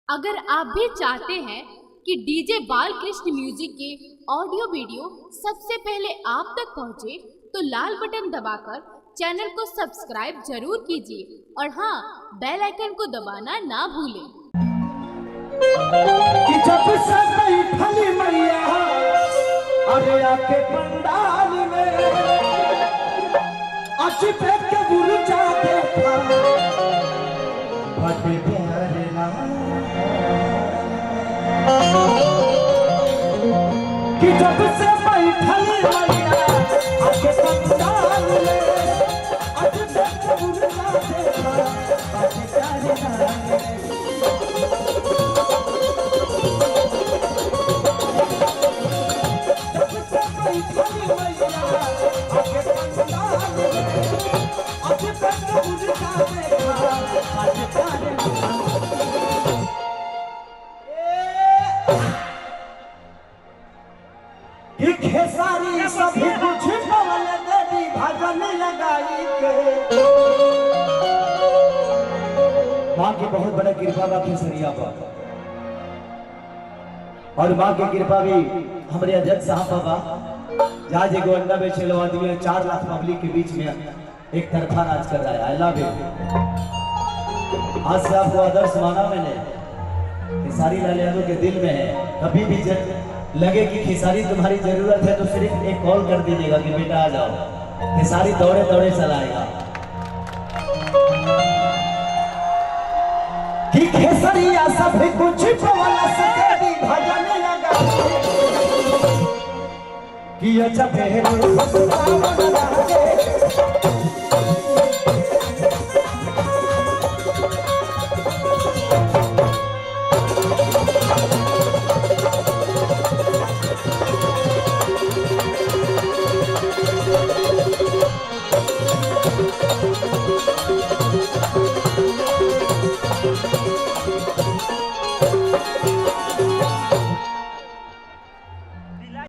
अगर आप भी चाहते हैं कि डीजे बालकृष्ण म्यूजिक के ऑडियो वीडियो सबसे पहले आप तक पहुंचे, तो लाल बटन दबाकर चैनल को सब्सक्राइब जरूर कीजिए और हाँ, बेल आइकन को दबाना ना भूलें। कि जब से बैठली मैया अरे आके पंडाल में अच्छी पे के गुरुचा देखा बड़े प्यारे ना कि जब से बैठली मैया आके पंडाल में अच्छी पे के गुरुचा देखा बड़े प्यारे ना खेसारी सभी कुछ पवन देवी भजन लगाई के माँ की बहुत बड़ा कृपा बा खेसरिया पर, और माँ की कृपा भी हमारे अध्यक्ष साहब बाबा जहाँ जे गोंडा में 6 आदमी 4 लाख पब्लिक के बीच में एक तरफा राज कर रहा है। I love you. आज से आपको आदर्श माना मैंने, खेसारी लाल यादव के दिल में है। कभी भी जब लगे कि खेसारी तुम्हारी जरूरत है तो सिर्फ एक कॉल कर दीजिएगा कि बेटा आ जाओ, खेसारी दौड़े दौड़े चलाएगा। कि खेसरिया सब कुछ पवन से देवी भजन लगा कि अच्छा पहले